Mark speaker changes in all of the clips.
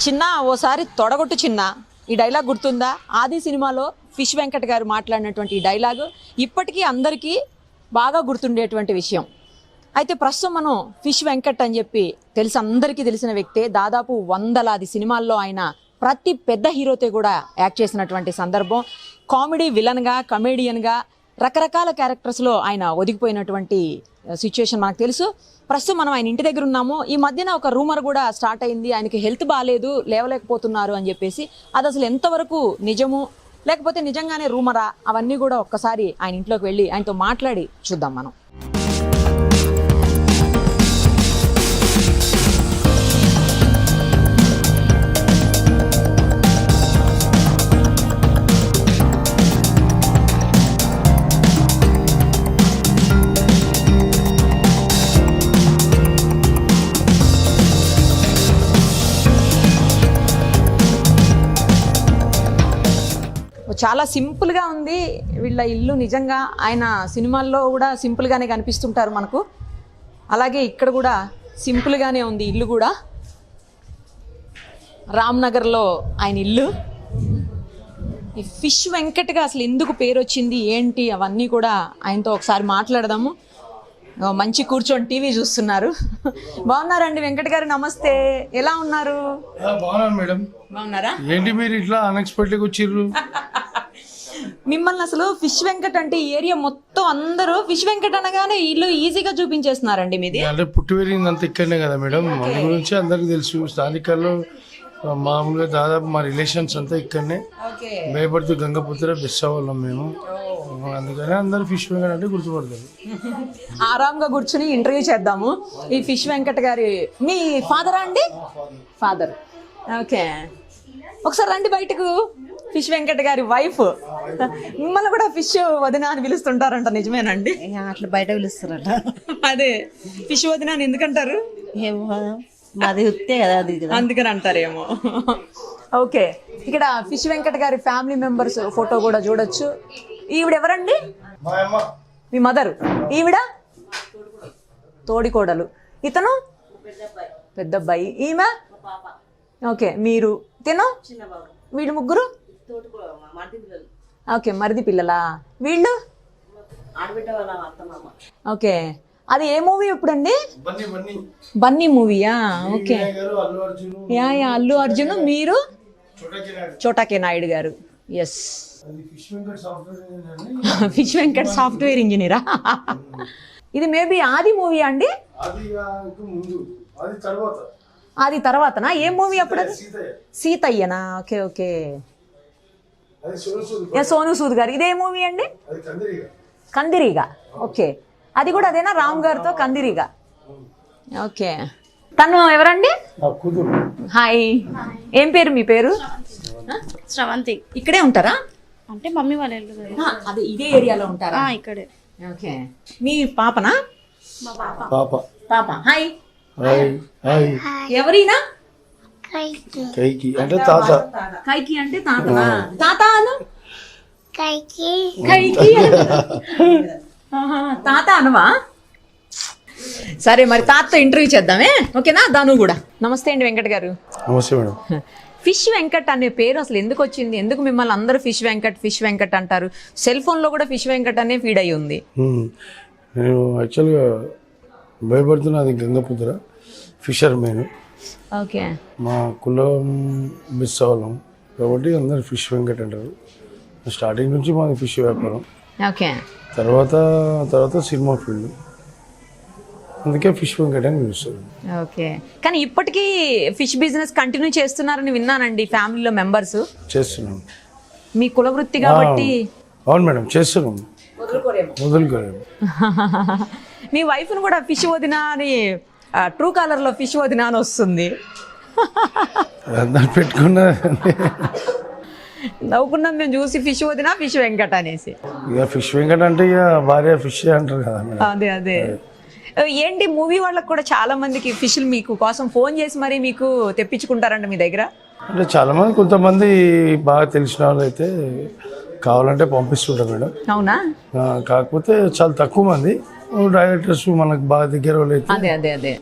Speaker 1: చిన్న ఓసారి తొడగొట్టు చిన్న ఈ డైలాగ్ గుర్తుందా? ఆది సినిమాలో ఫిష్ వెంకట్ గారు మాట్లాడినటువంటి ఈ డైలాగు ఇప్పటికీ అందరికీ బాగా గుర్తుండేటువంటి విషయం. అయితే ప్రస్తుతం మనం ఫిష్ వెంకట్ అని చెప్పి అందరికీ తెలిసిన వ్యక్తే. దాదాపు వందలాది సినిమాల్లో ఆయన ప్రతి పెద్ద హీరోతో కూడా యాక్ట్ చేసినటువంటి సందర్భం. కామెడీ విలన్గా, కమేడియన్గా రకరకాల క్యారెక్టర్స్లో ఆయన ఒదిగిపోయినటువంటి సిచ్యుయేషన్ మనకు తెలుసు. ప్రస్తుతం మనం ఆయన ఇంటి దగ్గర ఉన్నాము. ఈ మధ్యన ఒక రూమర్ కూడా స్టార్ట్ అయింది, ఆయనకి హెల్త్ బాగాలేదు, లేవలేకపోతున్నారు అని చెప్పేసి. అది అసలు ఎంతవరకు నిజము, లేకపోతే నిజంగానే రూమరా, అవన్నీ కూడా ఒక్కసారి ఆయన ఇంట్లోకి వెళ్ళి ఆయనతో మాట్లాడి చూద్దాం మనం. చాలా సింపుల్గా ఉంది వీళ్ళ ఇల్లు. నిజంగా ఆయన సినిమాల్లో కూడా సింపుల్గానే కనిపిస్తుంటారు మనకు. అలాగే ఇక్కడ కూడా సింపుల్గానే ఉంది ఇల్లు కూడా. రామ్నగర్లో ఆయన ఇల్లు. ఈ ఫిష్ వెంకట్గా అసలు ఎందుకు పేరు వచ్చింది ఏంటి అవన్నీ కూడా ఆయనతో ఒకసారి మాట్లాడదాము. మంచి కూర్చొని టీవీ చూస్తున్నారు. బాగున్నారండి వెంకట్ గారు? నమస్తే, ఎలా ఉన్నారు?
Speaker 2: బాగున్నాను మేడం.
Speaker 1: బాగున్నారా?
Speaker 2: ఏంటి మీరు ఇట్లా అన్ఎక్స్పెక్టెడ్గా వచ్చిర్రు?
Speaker 1: మిమ్మల్ని అసలు ఫిష్ వెంకట్ అంటే ఈ ఏరియా మొత్తం అందరూ ఫిష్ వెంకట్ అనగానే ఇల్లు ఈజీగా చూపించేస్తున్నారండి మీది.
Speaker 2: అంటే పుట్టి పెరిగింది అంత ఇక్కడనే కదా మేడం, మన గురించి అందరికి తెలుసు. స్థానికల్లో మామూలుగా దాదాపు మా రిలేషన్స్ అంతా ఇక్కడనే. భయపడుతూ గంగపుత్ర బెస్ట్ అవ్వాలం మేము, అందుకని అందరూ ఫిష్ వెంకట్ అంటే గుర్తుపడతారు.
Speaker 1: ఆరాంగా కూర్చుని ఇంటర్వ్యూ చేద్దాము. ఈ ఫిష్ వెంకట్ గారి మీ ఫాదరా అండి? ఫాదర్. ఓకే, ఒకసారి రండి బయటకు. ఫిష్ వెంకట్ గారి వైఫ్. మిమ్మల్ని కూడా ఫిష్ వదిన అని పిలుస్తుంటారంట, నిజమేనండి?
Speaker 3: అట్లా బయట పిలుస్తారట.
Speaker 1: అదే ఫిష్ వదిన అని ఎందుకంటారు?
Speaker 3: అది ఉత్తే కదా, అది
Speaker 1: అందుకని అంటారేమో. ఓకే, ఇక్కడ ఫిష్ వెంకట్ గారి ఫ్యామిలీ మెంబర్స్ ఫోటో కూడా చూడొచ్చు. ఈవిడ ఎవరండి? మీ మదర్. ఈవిడ తోడికోడలు. ఇతను పెద్దబ్బాయి. ఈమె ఓకే, మీరు తిను. వీళ్ళు ముగ్గురు ఓకే, మరిది పిల్లలా వీళ్ళు? ఓకే, అది ఏ మూవీ ఇప్పుడండి? బన్నీ మూవీయా? Okay, yeah Allu Arjun. మీరు చోటాకే నాయుడు గారు. ఎస్, ఫిష్ వెంకట్ సాఫ్ట్వేర్ ఇంజనీరా? ఇది మేబీ ఆది మూవీ అండి? అది తర్వాతనా? ఏ మూవీ అప్పుడు? సీతయ్యనా? ఓకే ఓకే, సోను సూద్ గారు. ఇదే మూవీ అండి? కందిరీగా. ఓకే, అది కూడా అదేనా? రామ్ గారితో కందిరీగా. ఓకే, తను ఎవరండి? హాయ్, ఏం పేరు మీ పేరు?
Speaker 4: శ్రవంతి.
Speaker 1: ఇక్కడే ఉంటారా?
Speaker 4: అంటే మమ్మీ వాళ్ళ ఇల్లు.
Speaker 1: అదే ఇదే ఏరియాలో ఉంటారా?
Speaker 4: ఇక్కడే.
Speaker 1: ఓకే, మీ పాపనా? పాప. హాయ్. ఎవరైనా?
Speaker 2: కైకి అంటే తాత.
Speaker 1: కైకి అంటే తాతనా? తాత అను. కైకి తాత అనవా? సరే, మరి తాతతో ఇంటర్వ్యూ చేద్దామే. ఓకేనా? దాను కూడా. నమస్తే అండి వెంకట్ గారు.
Speaker 2: నమస్తే మేడం.
Speaker 1: ఫిష్ వెంకట్ అనే పేరు అసలు ఎందుకు వచ్చింది? ఎందుకు మిమ్మల్ని అందరూ ఫిష్ వెంకట్ అంటారు? సెల్ ఫోన్లో కూడా ఫిష్ వెంకట్ అనే ఫీడ్ అయ్యి ఉంది.
Speaker 2: నేను యాక్చువల్గా భయపడుతున్నది గంగపుత్ర, ఫిషర్ మెయిన్.
Speaker 1: ఓకే,
Speaker 2: మా కులం మిస్ అవ్వలేం కాబట్టి అందరు ఫిష్ వెంకట్ అంటారు. స్టార్టింగ్ నుంచి మాది ఫిష్ వ్యాపారం.
Speaker 1: ఓకే,
Speaker 2: తర్వాత సినిమా ఫీల్డ్, అందుకే ఫిష్ వెంకట్ అని పిలుస్తారు.
Speaker 1: ఓకే, కానీ ఇప్పటికీ ఫిష్ బిజినెస్ కంటిన్యూ చేస్తున్నారని విన్నానండి ఫ్యామిలీలో మెంబర్స్.
Speaker 2: చేస్తున్నాం.
Speaker 1: మీ కుల వృత్తి కాబట్టి.
Speaker 2: అవును మేడం, చేస్తున్నాం, వదులుకోలేము.
Speaker 1: మీ వైఫ్ను కూడా ఫిష్ వదిన అని ట్రూ కాలర్లో ఫిష్ వదిన అని వస్తుంది.
Speaker 2: పెట్టుకున్నా
Speaker 1: నవ్వుకున్నాం మేము చూసి, ఫిష్ వదిన ఫిష్ వెంకట్ అనేసి.
Speaker 2: ఇక ఫిష్ వెంకట్ అంటే ఇక భార్య ఫిష్ అంటారు కదా.
Speaker 1: అదే ఏంటి, మూవీ వాళ్ళకి కూడా చాలా మందికి ఫిష్లు మీకు కోసం ఫోన్ చేసి మరి మీకు తెప్పించుకుంటారంట మీ దగ్గర?
Speaker 2: అంటే చాలా మంది, కొంతమంది బాగా తెలిసిన వాళ్ళు అయితే కావాలంటే పంపిస్తుంటారు మేడం.
Speaker 1: అవునా?
Speaker 2: కాకపోతే చాలా తక్కువ మంది డైరెక్టర్స్ మనకు బాగా దగ్గర వాళ్ళు అయితే
Speaker 1: అదే అదే అదే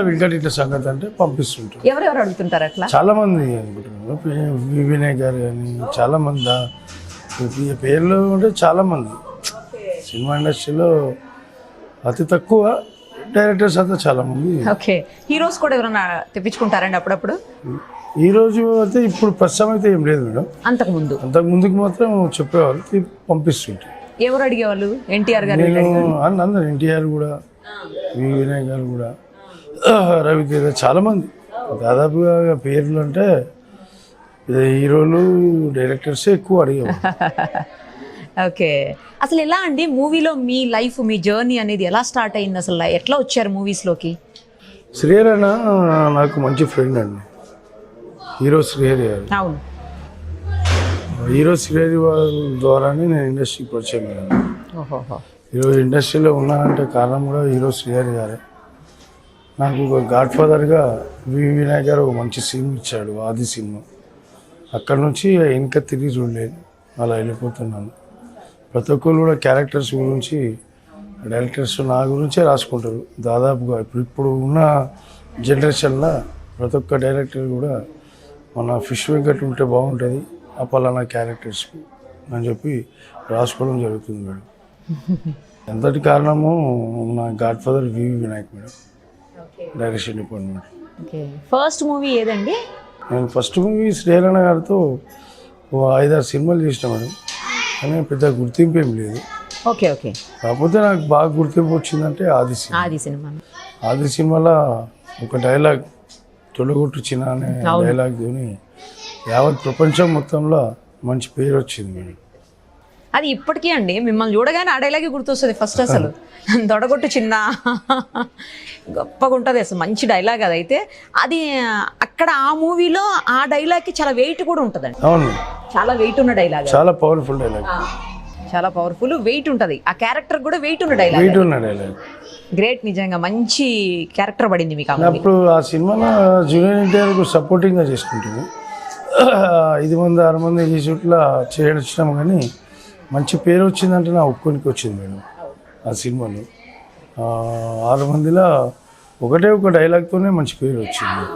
Speaker 2: వెంకట ఇట్లా సంగతి అంటే పంపిస్తుంటారు.
Speaker 1: ఎవరెవరు అడుగుతుంటారు అట్లా?
Speaker 2: చాలా మంది అనుకుంటున్నారు, వినయ్ గారు కానీ చాలా మంది పేర్లు ఉంటే చాలా మంది సినిమా ఇండస్ట్రీలో అతి తక్కువ డైరెక్టర్స్ అంతా చాలా మంది.
Speaker 1: ఓకే, హీరోస్ కూడా ఎవరైనా తెప్పించుకుంటారండి అప్పుడప్పుడు?
Speaker 2: ఈ రోజు అయితే ఇప్పుడు ప్రస్తుతం అయితే ఏం లేదు మేడం.
Speaker 1: అంతకు ముందు
Speaker 2: అంతకు ముందుకు మాత్రం చెప్పేవాళ్ళు పంపిస్తుంటే.
Speaker 1: ఎవరు అడిగేవాళ్ళు? ఎన్టీఆర్ గారు
Speaker 2: నేను అందరు ఎన్టీఆర్ కూడా, వినయ్ గారు కూడా, రవితేజ చాలా మంది దాదాపుగా పేర్లు అంటే హీరోలు డైరెక్టర్సే ఎక్కువ అడిగేవాళ్ళు.
Speaker 1: ఓకే, అసలు ఎలా అండి మూవీలో మీ లైఫ్, మీ జర్నీ అనేది ఎలా స్టార్ట్ అయింది? అసలు ఎట్లా వచ్చారు మూవీస్లోకి?
Speaker 2: శ్రీహరి అన్న నాకు మంచి ఫ్రెండ్ అండి, హీరో శ్రీహరి గారు.
Speaker 1: అవును,
Speaker 2: హీరో శ్రీహరి వాళ్ళ ద్వారానే నేను ఇండస్ట్రీకి పరిచయం అయ్యాను.
Speaker 1: ఓహోహో.
Speaker 2: ఈరోజు ఇండస్ట్రీలో ఉన్నానంటే కారణం కూడా హీరో శ్రీహరి గారే. నాకు ఒక గాడ్ ఫాదర్గా వినాయక్ గారు ఒక మంచి సినిమా ఇచ్చాడు, ఆది సినిమా. అక్కడ నుంచి ఇంకా తిరిగి చూడలేదు, అలా వెళ్ళిపోతున్నాను. ప్రతి ఒక్కరు కూడా క్యారెక్టర్స్ గురించి, డైరెక్టర్స్ నా గురించే రాసుకుంటారు దాదాపుగా. ఇప్పుడు ఉన్న జనరేషన్లో ప్రతి ఒక్క డైరెక్టర్ కూడా మన ఫిష్ వెంకట్ ఉంటే బాగుంటుంది ఆ పలానా క్యారెక్టర్స్కి అని చెప్పి రాసుకోవడం జరుగుతుంది మేడం. ఎంతటి కారణము నా God father Vinayak madam, direction department.
Speaker 1: Okay, first movie ఏదండి?
Speaker 2: నేను ఫస్ట్ మూవీ శ్రీహరణ గారితో 5-6 సినిమాలు చేసిన మేడం, కానీ పెద్ద గుర్తింపు ఏం లేదు.
Speaker 1: Okay okay.
Speaker 2: కాకపోతే నాకు బాగా గుర్తింపు వచ్చిందంటే ఆది సినిమా.
Speaker 1: ఆది సినిమా.
Speaker 2: ఆది సినిమాలో ఒక డైలాగ్, తొలగొట్టు చిన్న అనే డైలాగ్తోని యావత్ ప్రపంచం మొత్తంలో మంచి పేరు వచ్చింది మేడం.
Speaker 1: అది ఇప్పటికీ అండి మిమ్మల్ని చూడగానే ఆ డైలాగే గుర్తొస్తుంది ఫస్ట్. అసలు దొడగొట్టు చిన్న గొప్పగా ఉంటుంది అసలు, మంచి డైలాగ్ అదైతే. అది అక్కడ ఆ మూవీలో ఆ డైలాగ్కి చాలా వెయిట్ కూడా ఉంటుందండి.
Speaker 2: అవును,
Speaker 1: చాలా వెయిట్ ఉన్న డైలాగ్,
Speaker 2: చాలా పవర్ఫుల్ డైలాగ్,
Speaker 1: చాలా పవర్ఫుల్, వెయిట్ ఉంటుంది. ఆ క్యారెక్టర్ కూడా వెయిట్ ఉన్న డైలాగ్.
Speaker 2: వెయిట్ ఉన్న డైలాగ్.
Speaker 1: గ్రేట్, నిజంగా మంచి క్యారెక్టర్ పడింది మీకు ఆ మూవీ.
Speaker 2: అప్పుడు ఆ సినిమాలో జూనియర్ ఎన్టీఆర్కు సపోర్టింగ్గా చేసుకుంటుంది. 500-6 మంది ఈ చుట్ల చేయడం కానీ మంచి పేరు వచ్చిందంటే నా ఒక్కొనికి వచ్చింది మేడం. ఆ సినిమాలో 6 మందిలో ఒకటే ఒక డైలాగ్తోనే మంచి పేరు వచ్చింది.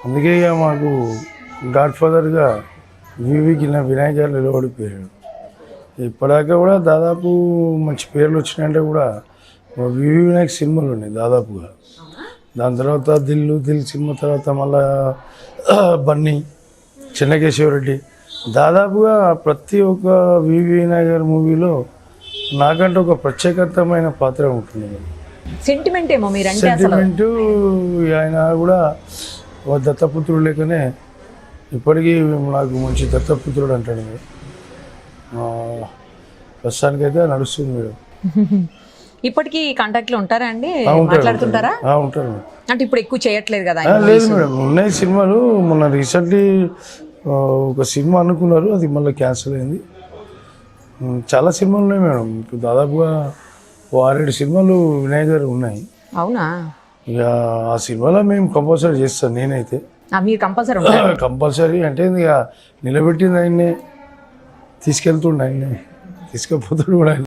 Speaker 2: అందుకే ఇక మాకు గాడ్ ఫాదర్గా వినాయక్ గారు నిలబడిపోయాడు. ఇప్పటిదాకా కూడా దాదాపు మంచి పేర్లు వచ్చినాయంటే కూడా వినాయక్ సినిమాలు ఉన్నాయి దాదాపుగా. దాని తర్వాత దిల్ సినిమా తర్వాత మళ్ళా బన్నీ, చెన్నకేశవరెడ్డి, దాదాపుగా ప్రతి ఒక్క వినాయక్ గారి మూవీలో నాకంటే ఒక ప్రత్యేకతమైన పాత్ర ఉంటుంది.
Speaker 1: సెంటిమెంట్ ఏమో మీరంటే అసలు.
Speaker 2: సెంటిమెంటు ఆయన కూడా దత్తపుత్రుడు లేకనే ఇప్పటికీ నాకు మంచి దత్తపుత్రుడు అంటాడు మీరు. ప్రస్తుతానికైతే నడుస్తుంది మేడం.
Speaker 1: ఇప్పటికీ కాంటాక్ట్ లో ఉంటారా అండి?
Speaker 2: ఉంటారు,
Speaker 1: మాట్లాడుతుంటారా?
Speaker 2: ఉంటారు మేడం.
Speaker 1: అంటే ఇప్పుడు ఎక్కువ చేయట్లేదు కదా ఆయన?
Speaker 2: లేదు మేడం, ఉన్నాయి సినిమాలు. మొన్న రీసెంట్లీ ఒక సినిమా అనుకున్నారు, అది మళ్ళీ క్యాన్సిల్ అయింది. చాలా సినిమాలు ఉన్నాయి మేడం, ఇప్పుడు దాదాపుగా 6-7 సినిమాలు వినాయక్ గారు ఉన్నాయి.
Speaker 1: అవునా?
Speaker 2: ఇక ఆ సినిమాలో మేము కంపల్సరీ చేస్తాం నేనైతే.
Speaker 1: మీరు కంపల్సరీ
Speaker 2: కంపల్సరీ అంటే ఇక నిలబెట్టింది ఆయన్నే, తీసుకెళ్తుండే ఆయన్నే, తీసుకెళ్ళిపోతాడు కూడా ఆయన.